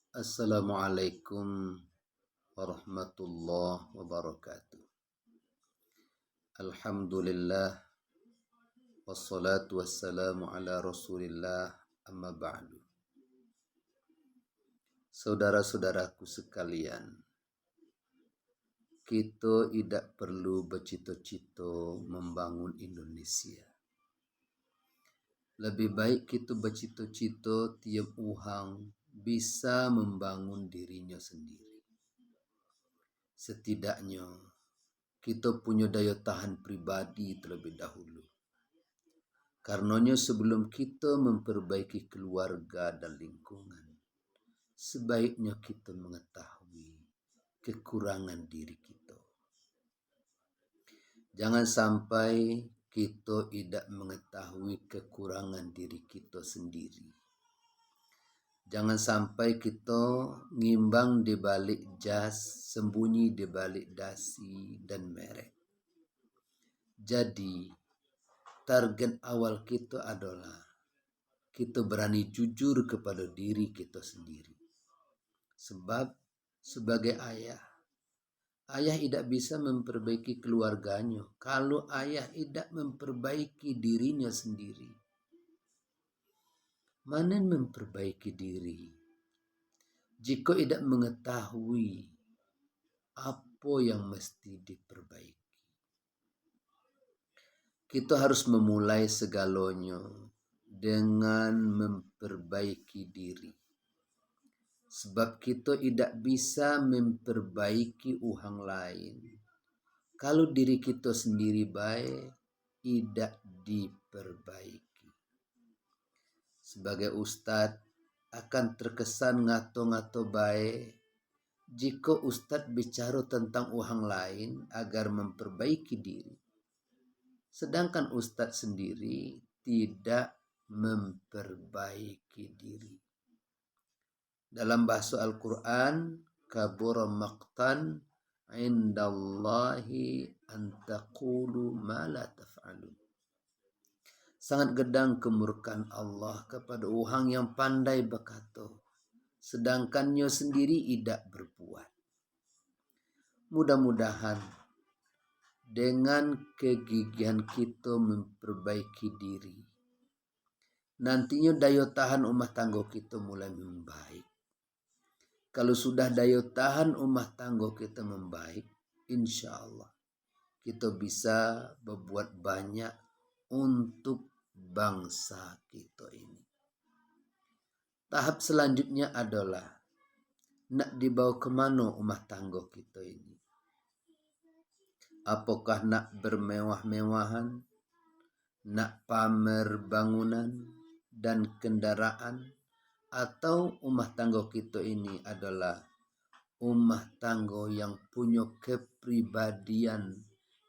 Assalamualaikum warahmatullahi wabarakatuh. Alhamdulillah wassalatu wassalamu ala Rasulillah amma ba'du. Saudara-saudaraku sekalian, kita tidak perlu bercita-cita membangun Indonesia. Lebih baik kita bercita-cita tiap orang bisa membangun dirinya sendiri. Setidaknya kita punya daya tahan pribadi terlebih dahulu. Karenanya sebelum kita memperbaiki keluarga dan lingkungan, sebaiknya kita mengetahui kekurangan diri kita. Jangan sampai kita tidak mengetahui kekurangan diri kita sendiri. Jangan sampai kita ngimbang di balik jas, sembunyi di balik dasi dan merek. Jadi, target awal kita adalah kita berani jujur kepada diri kita sendiri. Sebab sebagai ayah tidak bisa memperbaiki keluarganya kalau ayah tidak memperbaiki dirinya sendiri. Mana memperbaiki diri jika tidak mengetahui apa yang mesti diperbaiki? Kita harus memulai segalanya dengan memperbaiki diri. Sebab kita tidak bisa memperbaiki orang lain kalau diri kita sendiri baik tidak diperbaiki. Sebagai ustadz akan terkesan ngato-ngato baik jika ustadz bicara tentang orang lain agar memperbaiki diri. Sedangkan ustadz sendiri tidak memperbaiki diri. Dalam bahasa Al-Quran, kabura maqtan indallahi an taqulu ma la taf'alun. Sangat gedang kemurkaan Allah kepada orang yang pandai berkata, sedangkannya sendiri tidak berbuat. Mudah-mudahan dengan kegigihan kita memperbaiki diri, nantinya daya tahan rumah tangga kita mulai membaik. Kalau sudah daya tahan rumah tangga kita membaik, insya Allah kita bisa berbuat banyak untuk bangsa kita ini. Tahap selanjutnya adalah nak dibawa kemana rumah tangga kita ini. Apakah nak bermewah-mewahan, nak pamer bangunan dan kendaraan, atau rumah tangga kita ini adalah rumah tangga yang punya kepribadian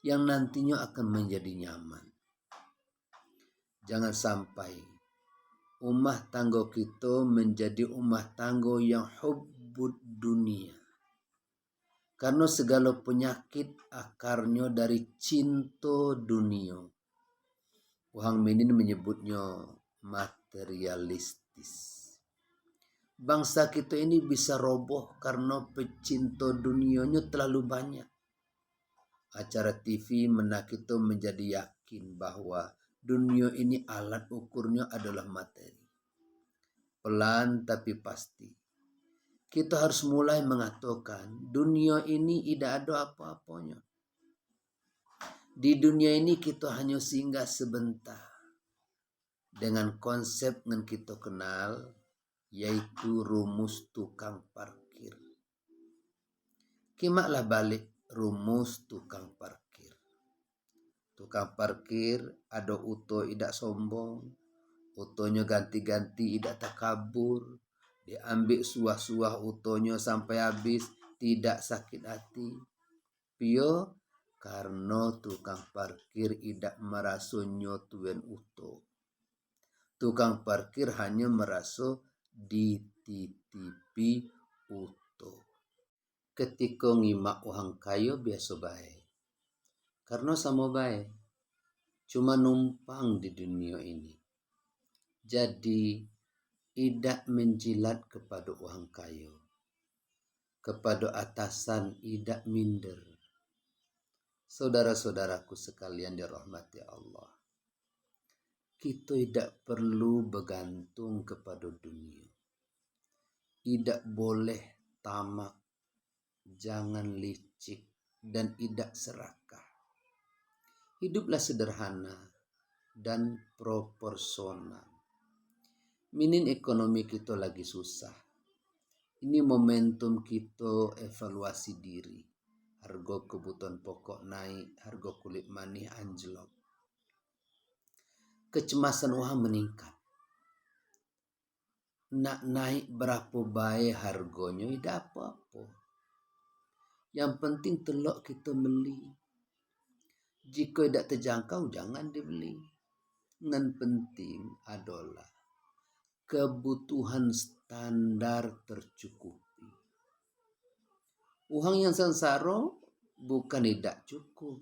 yang nantinya akan menjadi nyaman. Jangan sampai rumah tangga kita menjadi rumah tangga yang hubbud dunia. Karena segala penyakit akarnya dari cinta dunia. Orang Minin menyebutnya materialistis. Bangsa kita ini bisa roboh karena pecinta dunianya terlalu banyak. Acara TV menak kita menjadi yakin bahwa dunia ini alat ukurnya adalah materi. Pelan tapi pasti. Kita harus mulai mengatakan dunia ini tidak ada apa-apanya. Di dunia ini kita hanya singgah sebentar. Dengan konsep yang kita kenal, yaitu rumus tukang parkir. Kimaklah balik rumus tukang parkir. Tukang parkir ada uto tidak sombong, utonya ganti-ganti tidak takabur, diambil suah-suah utonya sampai habis, tidak sakit hati. Pio karena tukang parkir tidak merasa nyotuan uto. Tukang parkir hanya merasa dititipi utuh. Ketika ngimak orang kaya biasa baik. Karena sama baik. Cuma numpang di dunia ini. Jadi Idak menjilat kepada uang kayu, kepada atasan idak minder. Saudara-saudaraku sekalian dirahmati Allah, kita tidak perlu bergantung kepada dunia. Tidak boleh tamak, jangan licik, dan tidak serakah. Hiduplah sederhana dan proporsional. Minin ekonomi kita lagi susah. Ini momentum kita evaluasi diri. Harga kebutuhan pokok naik, harga kulit manis anjlok. Kecemasan uang meningkat. Nak naik berapa baik harganya, tidak apa-apa. Yang penting telok kita beli. Jika tidak terjangkau, jangan dibeli. Yang penting adalah kebutuhan standar tercukupi. Uang yang sengsara bukan tidak cukup,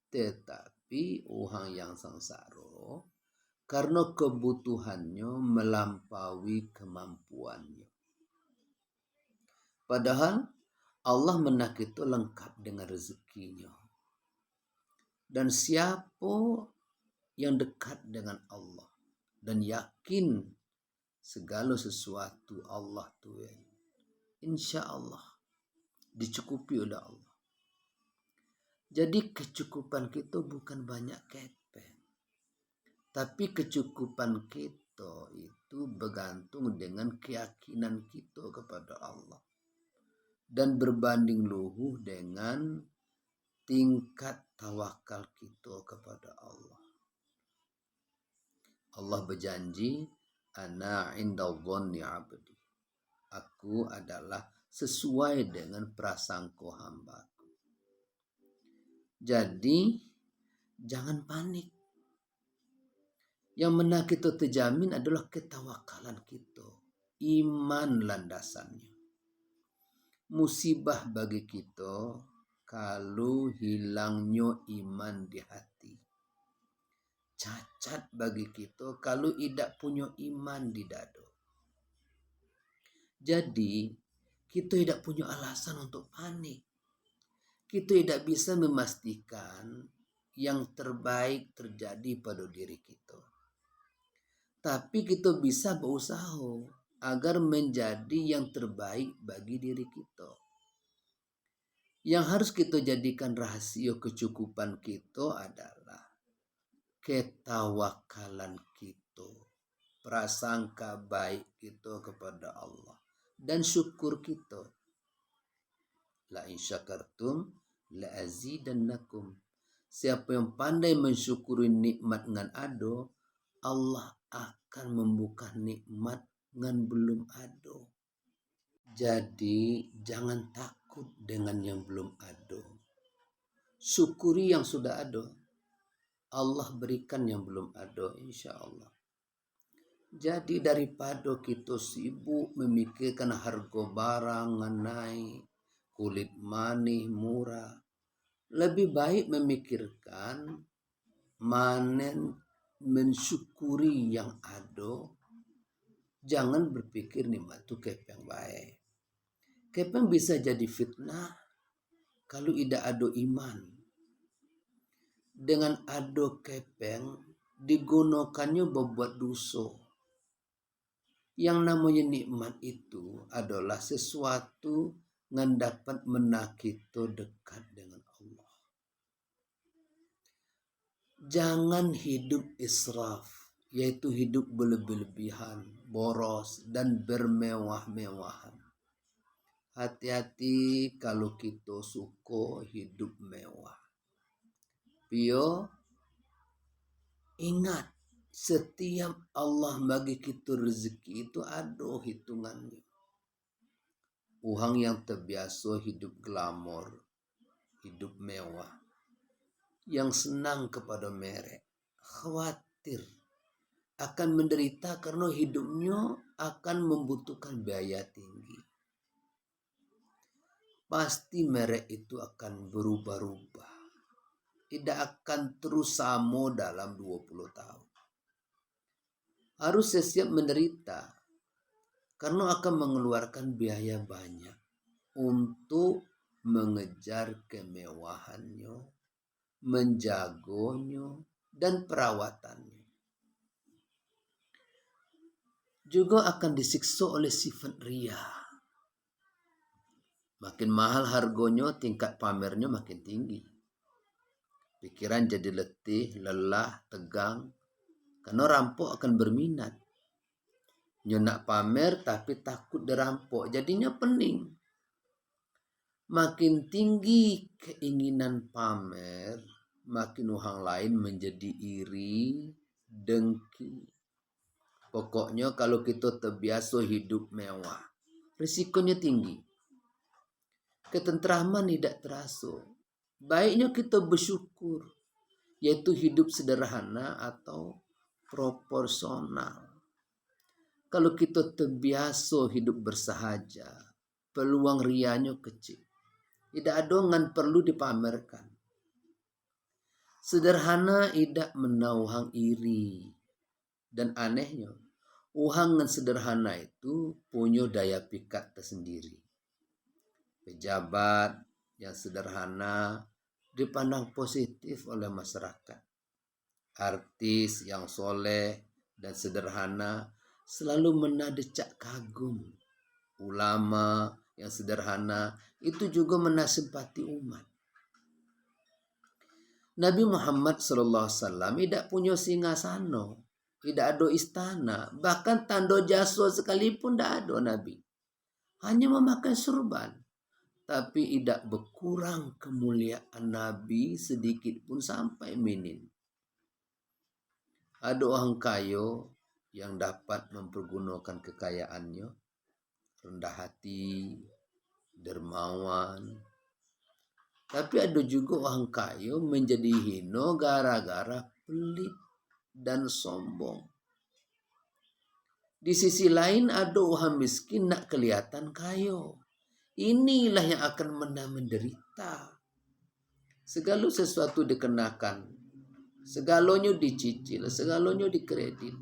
tetapi uang yang sengsara karena kebutuhannya melampaui kemampuannya. Padahal Allah menak itu lengkap dengan rezekinya. Dan siapa yang dekat dengan Allah dan yakin segala sesuatu Allah Tuhan, insya Allah dicukupi oleh Allah. Jadi kecukupan kita bukan banyak kepeng, tapi kecukupan kita itu bergantung dengan keyakinan kita kepada Allah dan berbanding luhur dengan tingkat tawakal kita kepada Allah. Allah berjanji, ana inda dhanni abdi. Aku adalah sesuai dengan prasangka hambaku. Jadi jangan panik. Yang mana kita terjamin adalah ketawakalan kita. Iman landasannya. Musibah bagi kita kalau hilangnya iman di hati. Cacat bagi kita kalau tidak punya iman di dada. Jadi kita tidak punya alasan untuk panik. Kita tidak bisa memastikan yang terbaik terjadi pada diri kita. Tapi kita bisa berusaha agar menjadi yang terbaik bagi diri kita. Yang harus kita jadikan rahasia kecukupan kita adalah ketawakalan kita, prasangka baik kita kepada Allah, dan syukur kita. La in syakartum la azidannakum. Siapa yang pandai mensyukuri nikmat ngan ado, Allah akan membuka nikmat ngan belum ado. Jadi jangan takut dengan yang belum ado. Syukuri yang sudah ada. Allah berikan yang belum ada, insya Allah. Jadi daripada kita sibuk memikirkan harga barang naik, kulit manis murah, lebih baik memikirkan manen mensyukuri yang ada. Jangan berpikir nikmat itu kepeng baik. Kepeng bisa jadi fitnah kalau tidak ada iman. Dengan ado kepeng digunakannya membuat dosa. Yang namanya nikmat itu adalah sesuatu yang dapat menakito dekat dengan Allah. Jangan hidup israf, yaitu hidup berlebihan, boros, dan bermewah-mewahan. Hati-hati kalau kita suka hidup mewah. Pio, ingat, setiap Allah bagi kita rezeki itu ada hitungannya. Orang yang terbiasa hidup glamor, hidup mewah, yang senang kepada merek, khawatir akan menderita karena hidupnya akan membutuhkan biaya tinggi. Pasti merek itu akan berubah-ubah. Tidak akan terus sama dalam 20 tahun. Harus siap menderita Karena akan mengeluarkan biaya banyak untuk mengejar kemewahannya, menjagonya, dan perawatannya. Juga akan disiksa oleh sifat ria. Makin mahal harganya, tingkat pamernya makin tinggi. Pikiran jadi letih, lelah, tegang. Karena rampok akan berminat. Nyo nak pamer tapi takut dirampok. Jadinya pening. Makin tinggi keinginan pamer, makin orang lain menjadi iri, dengki. Pokoknya kalau kita terbiasa hidup mewah, risikonya tinggi. Ketentraman tidak terasa. Baiknya kita bersyukur, yaitu hidup sederhana atau proporsional. Kalau kita terbiasa hidup bersahaja, peluang rianya kecil. Tidak ada yang perlu dipamerkan. Sederhana tidak menauhang iri. Dan anehnya, orang yang sederhana itu punya daya pikat tersendiri. Pejabat yang sederhana dipandang positif oleh masyarakat. Artis yang soleh dan sederhana selalu menarik decak kagum. Ulama yang sederhana itu juga menarik simpati umat. Nabi Muhammad SAW tidak punya singgasana, tidak ada istana, bahkan tanda jasa sekalipun tidak ada Nabi. Hanya memakai surban, tapi tidak berkurang kemuliaan Nabi sedikit pun sampai minim. Ada orang kaya yang dapat mempergunakan kekayaannya, rendah hati, dermawan. Tapi ada juga orang kaya menjadi hina gara-gara pelit dan sombong. Di sisi lain ada orang miskin nak kelihatan kaya. Inilah yang akan menderita. Segala sesuatu dikenakan, segalanya dicicil, segalanya dikredit.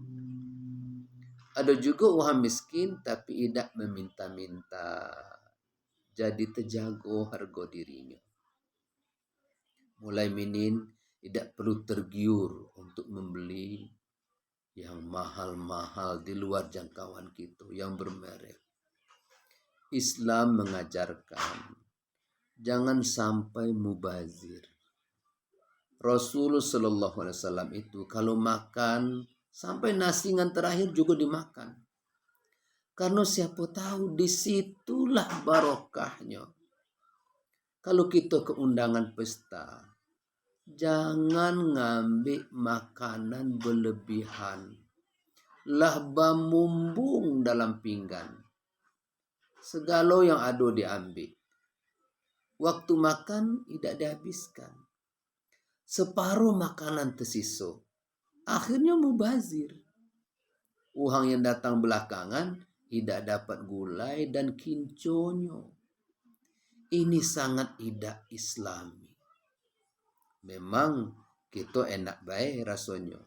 Ada juga orang miskin tapi tidak meminta-minta. Jadi terjaga harga dirinya. Mulai minin tidak perlu tergiur untuk membeli yang mahal-mahal di luar jangkauan kita, yang bermerek. Islam mengajarkan jangan sampai mubazir. Rasulullah SAW itu kalau makan sampai nasingan terakhir juga dimakan. Karena siapa tahu disitulah barokahnya. Kalau kita ke undangan pesta, jangan ngambil makanan berlebihan. Lahba mumbung dalam pinggan. Segala yang ada diambil. Waktu makan tidak dihabiskan. Separuh makanan tersisa. Akhirnya mubazir. Orang yang datang belakangan tidak dapat gulai dan kinconyo. Ini sangat tidak islami. Memang kita enak baik rasanya.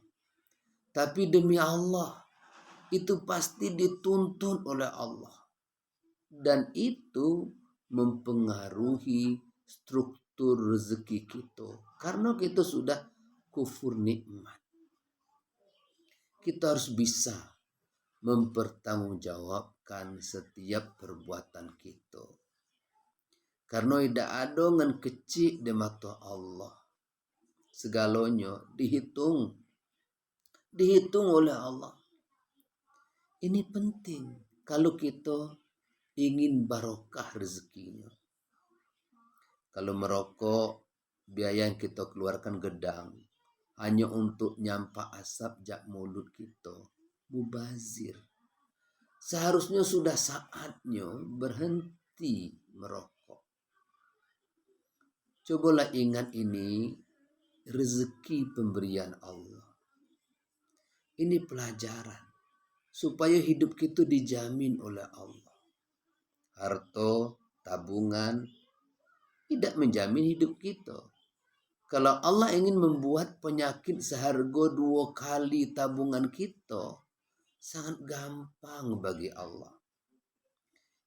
Tapi demi Allah, itu pasti dituntun oleh Allah. Dan itu mempengaruhi struktur rezeki kita. Karena kita sudah kufur nikmat. Kita harus bisa mempertanggungjawabkan setiap perbuatan kita. Karena tidak ada yang kecil di mata Allah. Segalanya dihitung oleh Allah. Ini penting kalau kita ingin barokah rezekinya. Kalau merokok, biaya yang kita keluarkan gedang hanya untuk nyampa asap jak mulut kita. Mubazir. Seharusnya sudah saatnya berhenti merokok. Cobalah ingat ini rezeki pemberian Allah. Ini pelajaran supaya hidup kita dijamin oleh Allah. Harta, tabungan tidak menjamin hidup kita. Kalau Allah ingin membuat penyakit seharga 2 kali tabungan kita, sangat gampang bagi Allah.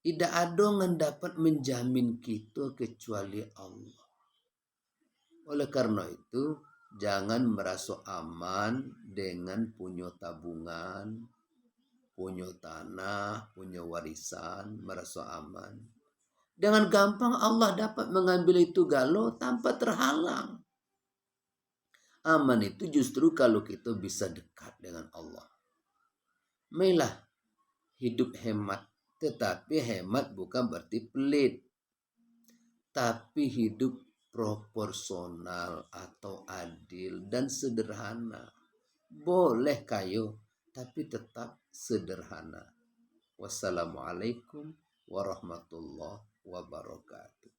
Tidak ada yang dapat menjamin kita kecuali Allah. Oleh karena itu, jangan merasa aman dengan punya tabungan, punya tanah, punya warisan, merasa aman. Dengan gampang Allah dapat mengambil itu galau tanpa terhalang. Aman itu justru kalau kita bisa dekat dengan Allah. Mailah hidup hemat. Tetapi hemat bukan berarti pelit. Tapi hidup proporsional atau adil dan sederhana. Boleh kayo, tapi tetap sederhana. Wassalamualaikum warahmatullahi wabarakatuh.